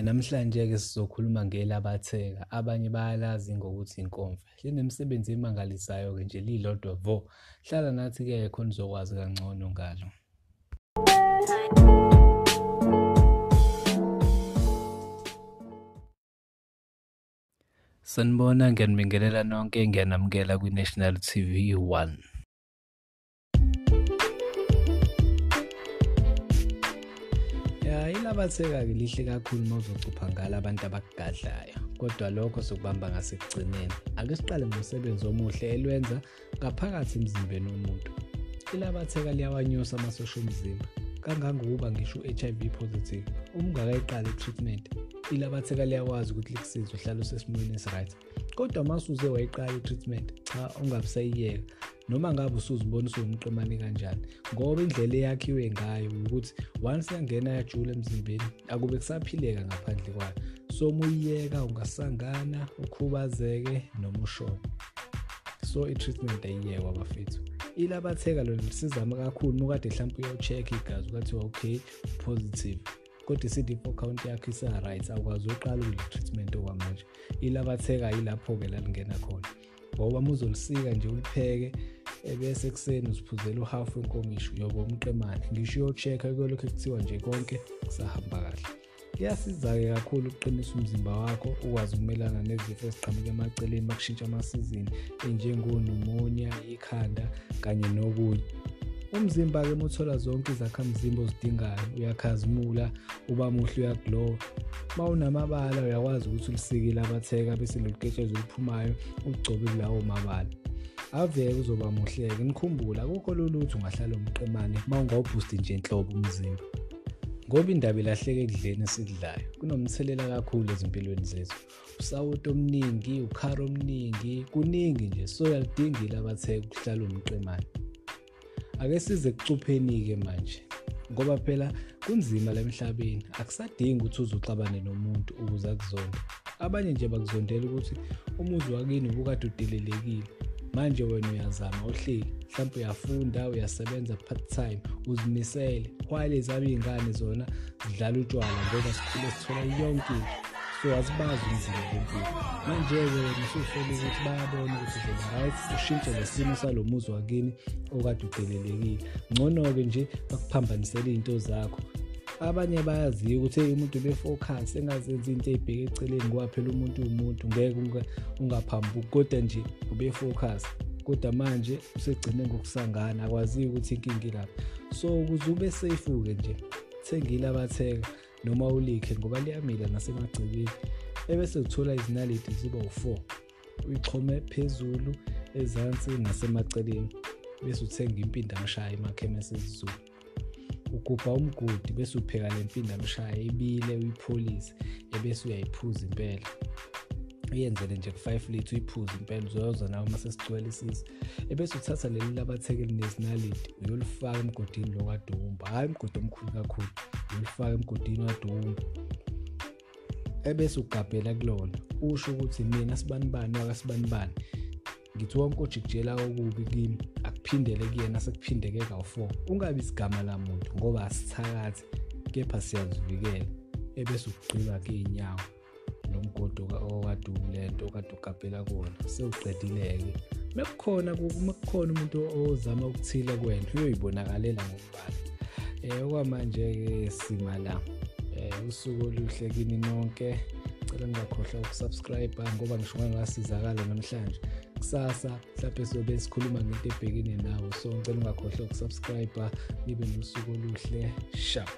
Namhlanje ke sizokhuluma ngelabatheka, abanye bayalazi ngokuthi inkomfa. Linemisebenzi emangalisayo ke nje lilodwa vo. Hlala nathi ke khona uzokwazi kangcono ngalo. Sanibona, ngiyanibingelela nonke, ngiyanamukela kwi-National TV 1. Ilabatheka-ke lihle kakhulu uma uzocupha ngalo abantu abakugadlayo, kodwa lokho sokubamba ngasekugcineni. Ake siqale ngomsebenzi omuhle elwenza ngaphakathi emzimbeni womuntu. Ilabatheka liyawanyusa amasosha omzimba, kangangokuba ngisho u-HIV positive. Uma ungakayiqali i-treatment, ilabatheka liyakwazi ukuthi likusize uhlale usesimweni esi-right. Kodwa uma usuze wayiqala i-treatment, cha, ungabusayiyeka noma ngabe usuzibona usuwumqemane kanjani, ngoba indlela eyakhiwe ngayo ukuthi once yangena yajula emzimbeni akube kusaphileka ngaphandle kwayo. So uma uyiyeka ungasangana, ukhubazeke noma ushone. So i-treatment ayiyekwa bafethu. Ilabatheka lona lisiza kakhulu uma kade mhlawumbe uyo-check igazi ukathiwa okay positive, kodwa i-CD4 count yakho isa-right, awukwazi uqala kule-treatment okwamanje. Ilabatheka yilapho-ke la lingena khona, ngoba uma uzolisika nje ulipheke ebese ekuseni uziphuzela uhafu wenkomishi uyoba umqemane. Ngisho uyo-check-a kulokho ekuthiwa nje konke kusahamba kahle. Kuyasiza-ke kakhulu ukuqinisa umzimba wakho, ukwazi ukumelana nezifo eziqhamuka emaceleni makushintsha amasizini enjengo-pneumonia, ikhanda kanye nokunye. Umzimba-ke uma uthola zonke izakhamzimba ozidingayo, uyakhazimula, uba muhle, uyaglowa. Uma unamabala uyakwazi ukuthi ulisike ilabatheka bese loluketshezi oluphumayo uligcobe kulawo mabala. Ave uzoba muhle-ke. Nikhumbula akukho lutho ungahlala umqemane uma ungawuboosti nje inhlobo umzimba, ngoba indaba ilahleke ekudleni esikudlayo kunomthelela kakhulu ezimpilweni zethu. Usawoti omningi, ukharo omningi, kuningi nje. So uyalidinga ilabatheka ukuhlala umqemane. Ake size kucupheni-ke manje, ngoba phela kunzima la emhlabeni, akusadingi ukuthi uzuxabane nomuntu ukuze akuzonde. Abanye nje bakuzondela ukuthi umuzi wakini ubukade udelelekile, manje wena uyazama uhleli, mhlawumbe uyafunda, uyasebenza part-time, uzimisele. While ezabo iy'ngane zona zidlala utshwala ngoba sikhule sithola yonke into, so azibazi umzimba wempilo. Manje-ke wena ususola ukuthi bayabona ukuthi uzoba right, ushintshe lesimo salo muzi wakini okade udelelekile. Ngcono-ke nje bakuphambanisele iy'nto zakho. Abanye bayaziyo ukuthi umuntu befocus engazenzi into ey'bheke eceleni ngoba phela umuntu umuntu, ngeke ungaphambuki, kodwa nje ubefocus. Kodwa manje usegcine ngokusangana, akwaziyo ukuthi inkinga ilapha. So ukuze ube safe-ke nje, thenga ilabatheka noma ulikhe ngoba liyamila nasemagcekeni. Ebese uthola izinaliti ziba u4, uyixhome phezulu, ezansi nasemaceleni, bese uthenga impindamshaya emakhemesi esiZulu. Ugubha umgodi bese upheka le mpindamshaya ibile, uyipholise, ebese uyayiphuza impela. Uyenzele nje ku5 litha uyiphuze impela, uzoyoza nawe uma sesigcwele isisi. Ebese uthatha leli labatheka elinezinaliti uyolifaka emgodini lo kadumba, hhayi umgodi omkhulu kakhulu, uyolifaka emgodini wadumba. Ebese ugabhela kulona, usho ukuthi mina sibanibani wakasibanibani, ngithi wonke ojikijela okubi kimi akuphindele kuyena sekuphindeke ka4. Ungabi isigama la muntu ngoba asithakathi, kepha siyazivikela. Ebese ugqiba-ke iy'nyawo nomgodi okade ulento okade ugabhela kuwona, sewuqedile-ke. Mekukhona umuntu ozama ukuthila kuwena uyoyibonakalela ngombala. Okwamanje-ke sima la. Usuku oluhle kini nonke. Cela ngingakhohlwa ukusubscribe ngoba ngisho ngasizakala namhlanje. Kusasa mhlawumbe sizobe sikhuluma ngento ebhekene nawe, so ngicela ungakhohlwa ukusubscribe. Nibe nosuku oluhle. Sharp.